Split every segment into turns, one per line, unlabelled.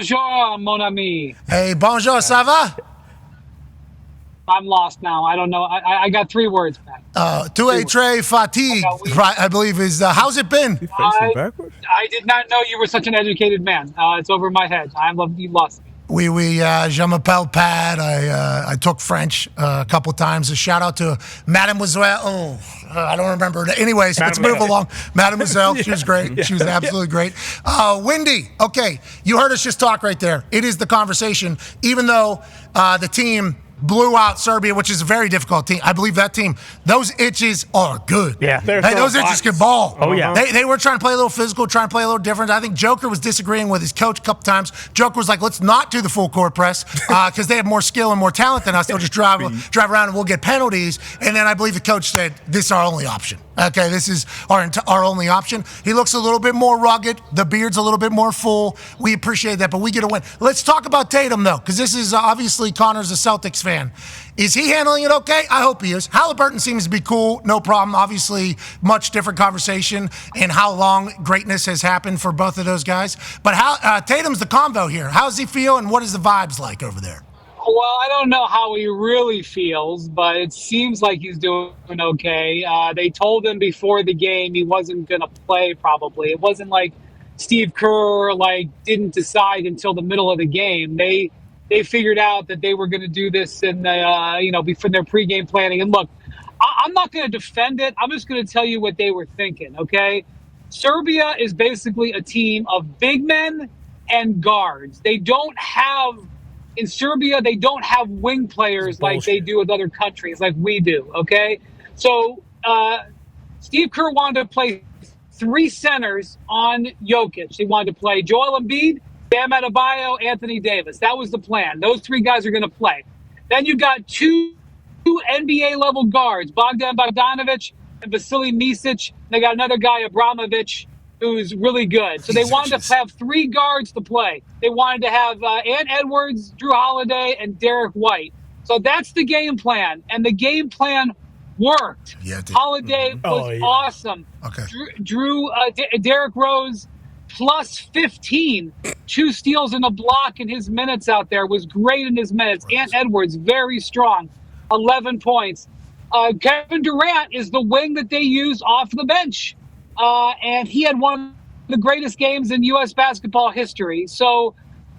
Bonjour, mon ami.
Hey, bonjour, ça va?
I'm lost now. I don't know. I got 3 words, Pat.
Tu es très fatigué, I believe is, how's it been?
I did not know you were such an educated man. It's over my head. You lost me.
Oui, je m'appelle Pat. I took French a couple times. A shout out to Mademoiselle. I don't remember. Anyways, let's move along. Mademoiselle, she was great. She was absolutely great. Windy, okay, you heard us just talk right there. It is the conversation, even though the team blew out Serbia, which is a very difficult team. I believe that team, those itches are good.
Yeah.
Hey, those itches can ball.
Oh, yeah.
They were trying to play a little physical, trying to play a little different. I think Joker was disagreeing with his coach a couple times. Joker was like, let's not do the full court press because they have more skill and more talent than us. They'll just drive around and we'll get penalties. And then I believe the coach said, this is our only option. Okay, this is our only option. He looks a little bit more rugged. The beard's a little bit more full. We appreciate that, but we get a win. Let's talk about Tatum, though, because this is obviously Connor's a Celtics fan. Is he handling it okay? I hope he is. Halliburton seems to be cool, no problem. Obviously, much different conversation and how long greatness has happened for both of those guys. But Tatum's the convo here. How does he feel, and what is the vibes like over there?
Well, I don't know how he really feels, but it seems like he's doing okay. They told him before the game he wasn't going to play probably. It wasn't like Steve Kerr didn't decide until the middle of the game. They figured out that they were going to do this in the before their pregame planning. And look, I'm not going to defend it. I'm just going to tell you what they were thinking, okay? Serbia is basically a team of big men and guards. In Serbia, they don't have wing players like they do with other countries, like we do, okay? So Steve Kerr wanted to play 3 centers on Jokic. He wanted to play Joel Embiid, Bam Adebayo, Anthony Davis. That was the plan. Those 3 guys are going to play. Then you got 2 NBA-level guards, Bogdan Bogdanovic and Vasily Micic. They got another guy, Abramovich, who's really good. So they wanted to have 3 guards to play. They wanted to have Ant Edwards, Drew Holiday, and Derek White. So that's the game plan. And the game plan worked. Yeah, Holiday was awesome.
Okay.
Derek Rose, plus 15. 2 steals and a block in his minutes out there. Was great in his minutes. Ant Edwards, very strong. 11 points. Kevin Durant is the wing that they use off the bench. And he had one of the greatest games in U.S. basketball history. So,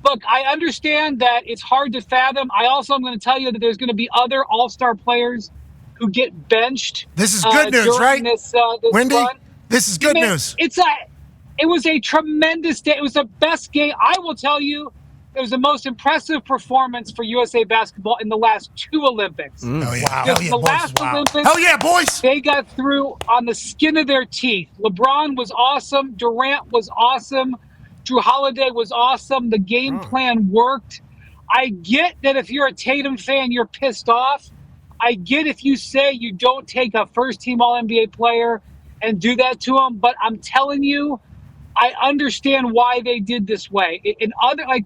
look, I understand that it's hard to fathom. I also am going to tell you that there's going to be other all-star players who get benched.
This is good news, right?
This
Wendy,
run.
this is good news.
It was a tremendous day. It was the best game. I will tell you, it was the most impressive performance for USA basketball in the last 2 Olympics.
Oh, yeah.
Because the last Olympics,
hell yeah, boys!
They got through on the skin of their teeth. LeBron was awesome. Durant was awesome. Drew Holiday was awesome. The game plan worked. I get that if you're a Tatum fan, you're pissed off. I get if you say you don't take a first-team All-NBA player and do that to him. But I'm telling you, I understand why they did this way.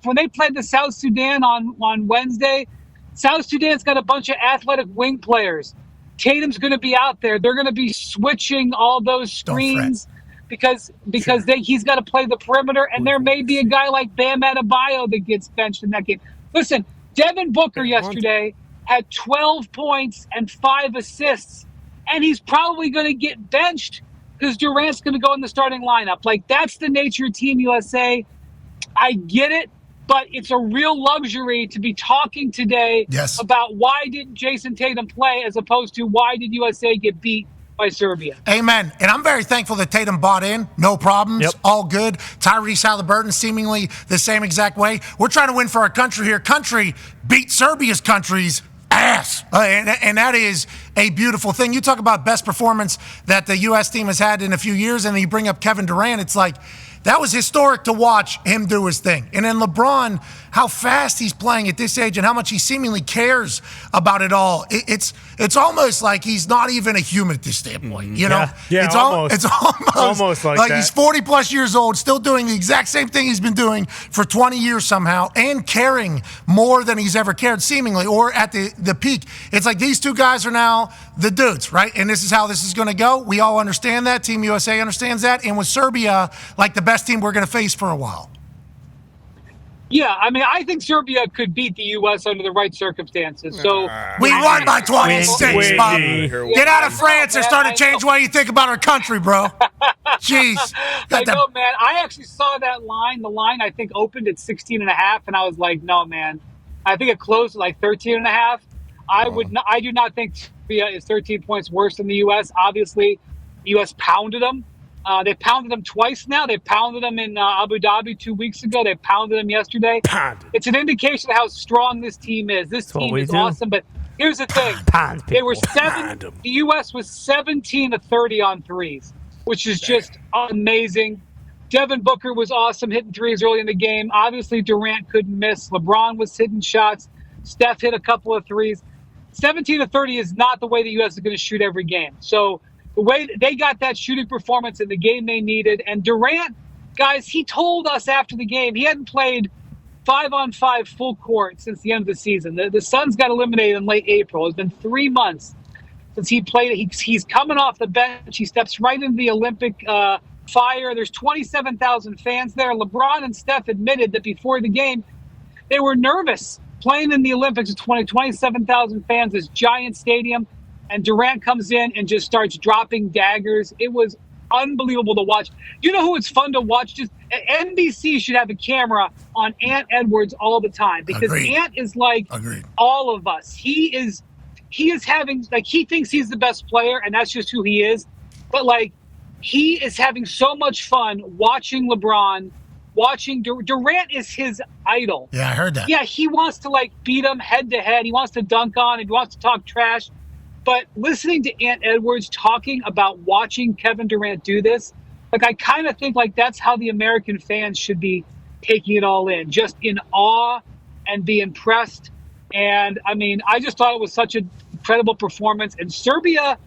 When they played the South Sudan on Wednesday, South Sudan's got a bunch of athletic wing players. Tatum's going to be out there. They're going to be switching all those screens because he's got to play the perimeter, and there may be a guy like Bam Adebayo that gets benched in that game. Listen, Devin Booker yesterday had 12 points and 5 assists, and he's probably going to get benched because Durant's going to go in the starting lineup. That's the nature of Team USA. I get it, but it's a real luxury to be talking today about why didn't Jason Tatum play as opposed to why did USA get beat by Serbia.
Amen. And I'm very thankful that Tatum bought in. No problems. All good. Tyrese Halliburton seemingly the same exact way. We're trying to win for our country here. Country beat Serbia's country's ass. And that is a beautiful thing. You talk about best performance that the U.S. team has had in a few years, and you bring up Kevin Durant. It's like, that was historic to watch him do his thing. And then LeBron, how fast he's playing at this age and how much he seemingly cares about it all. It's almost like he's not even a human at this standpoint, you know?
Yeah,
it's
almost like that.
He's 40 plus years old, still doing the exact same thing he's been doing for 20 years somehow, and caring more than he's ever cared seemingly, or at the peak. It's like these 2 guys are now the dudes, right? And this is how this is going to go. We all understand that. Team USA understands that. And with Serbia, like the best team we're going to face for a while.
Yeah, I mean, I think Serbia could beat the U.S. under the right circumstances. So
we won by 26, Bob. Get out of France and start to change the way you think about our country, bro. Jeez.
I know, man. I actually saw that line. The line, I think, opened at 16 and a half, and I was like, no, man. I think it closed at like 13 and a half. I do not think Serbia is 13 points worse than the U.S. Obviously, the U.S. pounded them. They pounded them twice now. They pounded them in Abu Dhabi 2 weeks ago. They pounded them yesterday. It's an indication of how strong this team is. This team is awesome. But here's the thing: the U.S. was 17 to 30 on threes, which is just amazing. Devin Booker was awesome, hitting threes early in the game. Obviously, Durant couldn't miss. LeBron was hitting shots. Steph hit a couple of threes. 17 to 30 is not the way the U.S. is going to shoot every game. So the way they got that shooting performance in the game they needed. And Durant, guys, he told us after the game he hadn't played 5-on-5 full court since the end of the season. The Suns got eliminated in late April. It's been 3 months since he played. He's coming off the bench. He steps right into the Olympic fire. There's 27,000 fans there. LeBron and Steph admitted that before the game, they were nervous playing in the Olympics with 27,000 fans, this giant stadium. And Durant comes in and just starts dropping daggers. It was unbelievable to watch. You know who it's fun to watch? Just NBC should have a camera on Ant Edwards all the time because Ant is like all of us. He is having, like, he thinks he's the best player, and that's just who he is. But, like, he is having so much fun watching LeBron, watching Durant is his idol.
Yeah, I heard that.
Yeah, he wants to, like, beat him head to head. He wants to dunk on him. He wants to talk trash. But listening to Ant Edwards talking about watching Kevin Durant do this, like, I kind of think like that's how the American fans should be taking it all in, just in awe and be impressed. And I mean, I just thought it was such an incredible performance. And Serbia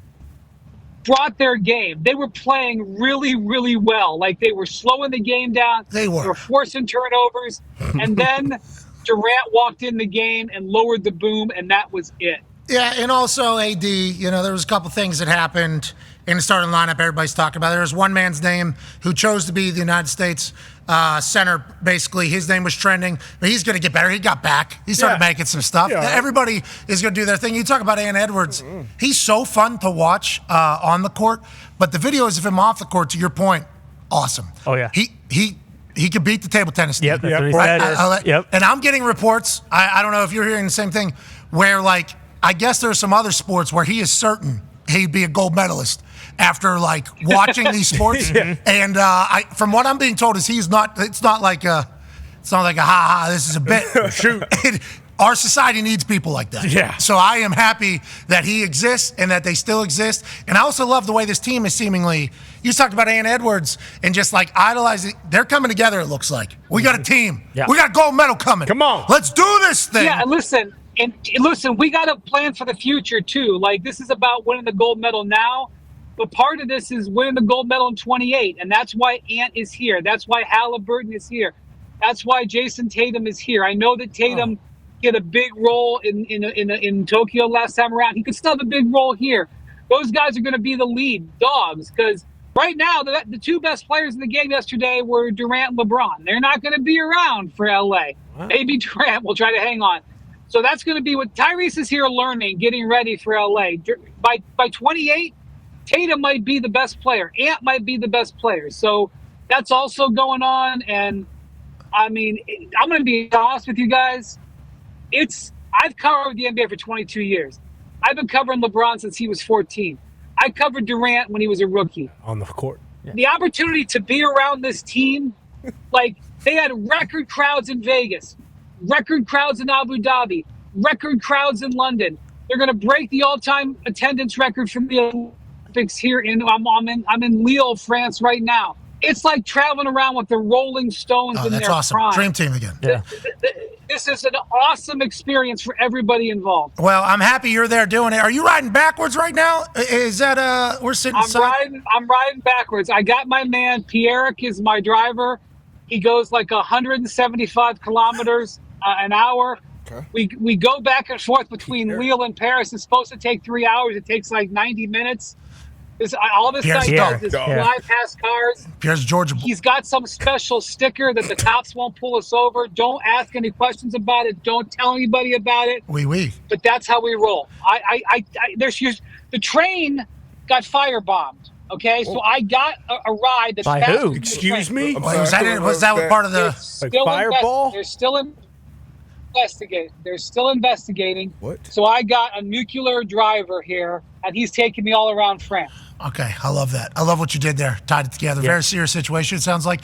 brought their game. They were playing really, really well. Like, they were slowing the game down.
They were
forcing turnovers. And then Durant walked in the game and lowered the boom, and that was it.
Yeah, and also, AD, you know, there was a couple things that happened in the starting lineup everybody's talking about. There was one man's name who chose to be the United States center, basically. His name was trending, but he's going to get better. He got back. He started making some stuff. Yeah. Everybody is going to do their thing. You talk about Ant Edwards. He's so fun to watch on the court, but the videos of him off the court, to your point, awesome.
Oh, yeah.
He could beat the table tennis team.
Yep, that's what he said.
And I'm getting reports, I don't know if you're hearing the same thing, where, like, I guess there's some other sports where he is certain he'd be a gold medalist after, like, watching these sports. And from what I'm being told is he's not. It's not like a ha ha. This is a bit.
Shoot.
Our society needs people like that.
Yeah.
So I am happy that he exists and that they still exist. And I also love the way this team is seemingly. You talked about Ant Edwards and just like idolizing. They're coming together. It looks like we got a team.
Yeah.
We got a gold medal coming.
Come on.
Let's do this thing.
Yeah. And listen, we got to plan for the future, too. Like, this is about winning the gold medal now, but part of this is winning the gold medal in 28, and that's why Ant is here. That's why Halliburton is here. That's why Jason Tatum is here. I know that Tatum had a big role in Tokyo last time around. He could still have a big role here. Those guys are going to be the lead dogs because right now the two best players in the game yesterday were Durant and LeBron. They're not going to be around for L.A. Wow. Maybe Durant will try to hang on. So that's going to be what Tyrese is here learning, getting ready for LA. By 28, Tatum might be the best player. Ant might be the best player. So that's also going on. And, I mean, I'm going to be honest with you guys. I've covered the NBA for 22 years. I've been covering LeBron since he was 14. I covered Durant when he was a rookie.
On the court.
Yeah. The opportunity to be around this team, like, they had record crowds in Vegas. Record crowds in Abu Dhabi, record crowds in London. They're going to break the all-time attendance record from the Olympics here I'm in Lille, France right now. It's like traveling around with the Rolling Stones in their
awesome.
prime.
Dream team again.
Yeah.
This is an awesome experience for everybody involved.
Well, I'm happy you're there doing it. Are you riding backwards right now? Is that we're sitting?
I'm riding backwards. I got my man Pierrick is my driver. He goes like 175 kilometers an hour. Okay. We go back and forth between Lille and Paris. It's supposed to take 3 hours. It takes like 90 minutes. All this guy does is fly past cars.
Pierre's Georgia.
He's got some special sticker that the cops won't pull us over. Don't ask any questions about it. Don't tell anybody about it.
Oui.
But that's how we roll. The train got firebombed. Okay, so I got a ride that's
by
faster
who?
than
Excuse me.
Was that part of the
fireball?
They're still investigating. They're still investigating.
What?
So I got a nuclear driver here, and he's taking me all around France.
Okay, I love that. I love what you did there. Tied it together. Very serious situation, it sounds like.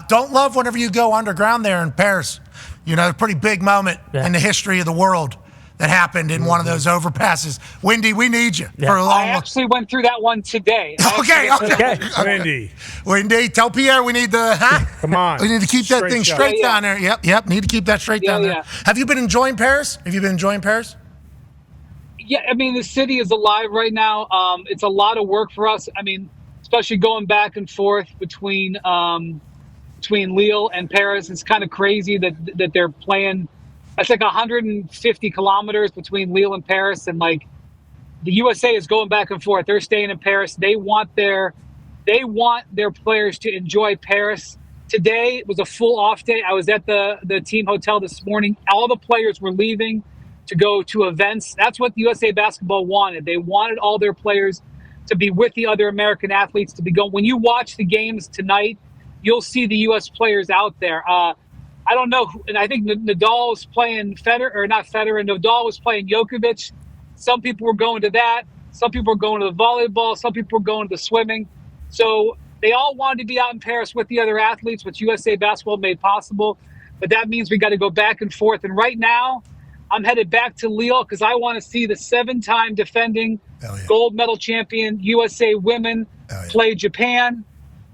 Don't love whenever you go underground there in Paris. You know, a pretty big moment in the history of the world that happened in one of those overpasses. Windy, we need you for a long.
I actually went through that one today.
Okay. Windy, tell Pierre we need
Come on.
We need to keep that thing straight down there. Yep. Need to keep that straight down there. Have you been enjoying Paris?
Yeah, I mean, the city is alive right now. It's a lot of work for us. I mean, especially going back and forth between Lille and Paris. It's kind of crazy that they're playing. It's like 150 kilometers between Lille and Paris, and like the USA is going back and forth. They're staying in Paris. They want their players to enjoy Paris. Today was a full off day. I was at the team hotel this morning. All the players were leaving to go to events. That's what the USA Basketball wanted. They wanted all their players to be with the other American athletes, to be going. When you watch the games tonight, you'll see the U.S. players out there. I don't know, and I think Nadal was playing Federer, and Nadal was playing Djokovic. Some people were going to that. Some people were going to the volleyball. Some people were going to the swimming. So they all wanted to be out in Paris with the other athletes, which USA Basketball made possible. But that means we got to go back and forth. And right now, I'm headed back to Lille because I want to see the 7-time defending gold medal champion USA women play Japan.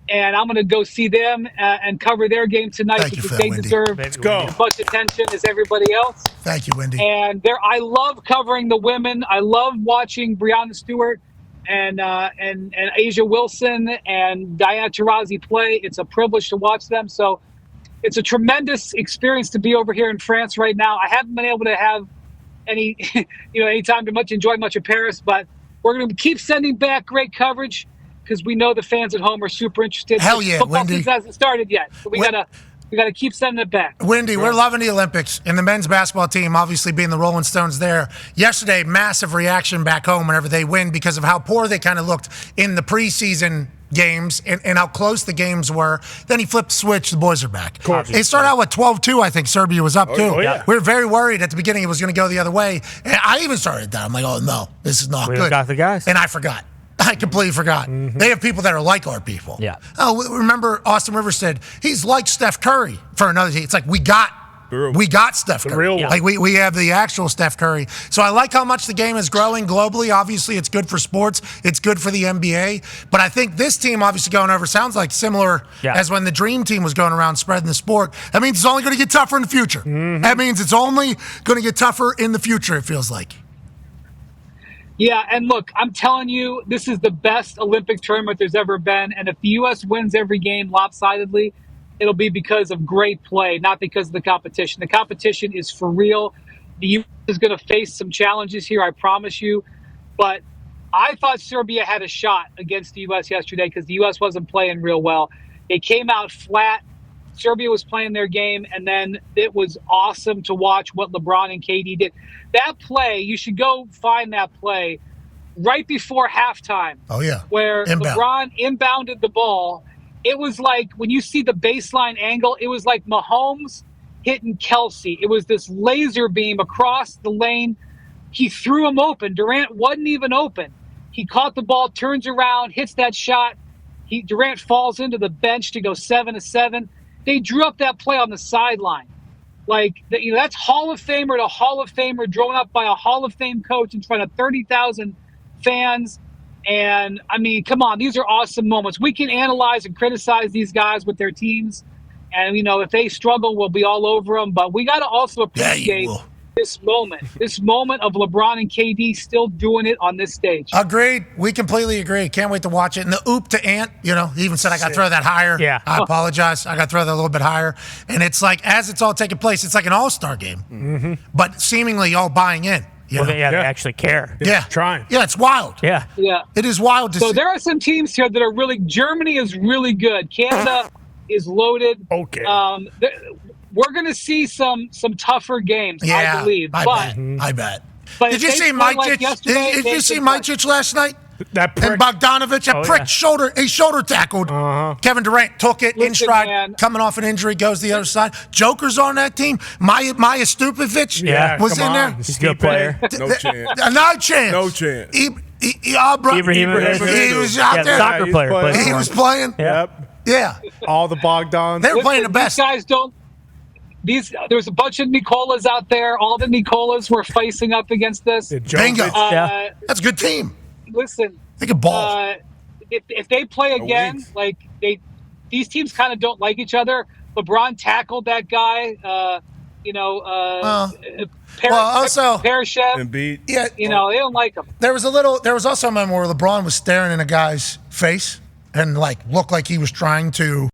And I'm going to go see them and cover their game tonight because they deserve as much attention as everybody else.
Thank you, Wendy.
And I love covering the women. I love watching Breonna Stewart and Asia Wilson and Diana Taurasi play. It's a privilege to watch them. So it's a tremendous experience to be over here in France right now. I haven't been able to have any time to enjoy much of Paris, but we're going to keep sending back great coverage, because we know the fans at home are super interested.
Hell yeah,
Football
Wendy.
season hasn't started yet, so we gotta keep sending it back.
Wendy, we're loving the Olympics, and the men's basketball team obviously being the Rolling Stones there. Yesterday, massive reaction back home whenever they win because of how poor they kind of looked in the preseason games and how close the games were. Then he flipped the switch, the boys are back. It started out with 12-2, I think Serbia was up too. We were very worried at the beginning it was going to go the other way. And I even started that. I'm like, oh no, this is not good.
We got the guys.
And I forgot. I completely forgot. They have people that are like our people.
Yeah.
Oh, remember Austin Rivers said he's like Steph Curry for another team. It's like we got Steph Curry.
Real one.
Like we have the actual Steph Curry. So I like how much the game is growing globally. Obviously, it's good for sports. It's good for the NBA. But I think this team obviously going over sounds like similar as when the Dream Team was going around spreading the sport. That means it's only going to get tougher in the future. That means it's only going to get tougher in the future, it feels like.
Yeah, and look, I'm telling you, this is the best Olympic tournament there's ever been. And if the U.S. wins every game lopsidedly, it'll be because of great play, not because of the competition. The competition is for real. The U.S. is going to face some challenges here, I promise you. But I thought Serbia had a shot against the U.S. yesterday because the U.S. wasn't playing real well. They came out flat. Serbia was playing their game, and then it was awesome to watch what LeBron and KD did. That play, you should go find that play right before halftime.
Oh, yeah.
Where LeBron inbounded the ball. It was like, when you see the baseline angle, it was like Mahomes hitting Kelsey. It was this laser beam across the lane. He threw him open. Durant wasn't even open. He caught the ball, turns around, hits that shot. Durant falls into the bench to go 7-7. They drew up that play on the sideline. Like, that's Hall of Famer to Hall of Famer drawn up by a Hall of Fame coach in front of 30,000 fans. And, I mean, come on, these are awesome moments. We can analyze and criticize these guys with their teams. And, if they struggle, we'll be all over them. But we got to also appreciate this moment of LeBron and KD still doing it on this stage.
Agreed. We completely agree. Can't wait to watch it. And the oop to Ant, he even said I got to throw that higher.
Yeah.
I apologize. I got to throw that a little bit higher. And it's like, as it's all taking place, it's like an all-star game. But seemingly all buying in. You
Well,
know?
they actually care.
Yeah.
Trying.
Yeah, it's wild.
Yeah.
Yeah.
It is wild to
So
see.
there are some teams here that are really. Germany is really good. Canada is loaded.
Okay.
We're going to see some tougher games,
Yeah,
I believe.
I bet.
But
Did
if
you
they
see
play like
Mitic?
yesterday,
Did
they
you see
can play.
Mitic last night?
That prick.
And Bogdanovich, that prick shoulder, he shoulder tackled. Kevin Durant took it in
Listen,
stride,
man.
coming off an injury, goes the other side. Joker's on that team. Maya Stupovic was
come
in there.
on.
He's a good player.
No chance.
No chance.
No chance.
Ibrahimovic.
He was out there.
Soccer player.
playing.
plays
He
for
was
him.
playing.
Yep.
Yeah.
All the Bogdans.
They were playing the best.
These guys don't. There's a bunch of Nicolas out there. All the Nicolas were facing up against this.
Bingo.
Yeah.
That's a good team.
Listen,
They can ball.
if they play again,
wings.
like these teams kind of don't like each other. LeBron tackled that guy.
Also,
Parashev.
Embiid.
yeah,
They don't like him.
there was also a moment where LeBron was staring in a guy's face and like looked like he was trying to.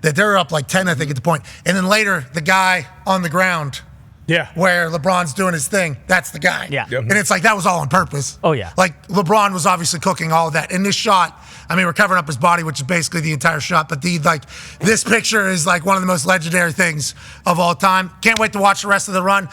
That they're up like 10, I think, at the point. And then later, the guy on the ground
Yeah.
where LeBron's doing his thing, that's the guy.
Yeah. Yep.
And it's like that was all on purpose.
Oh, yeah.
Like LeBron was obviously cooking all of that. In this shot, I mean, we're covering up his body, which is basically the entire shot, but this picture is like one of the most legendary things of all time. Can't wait to watch the rest of the run.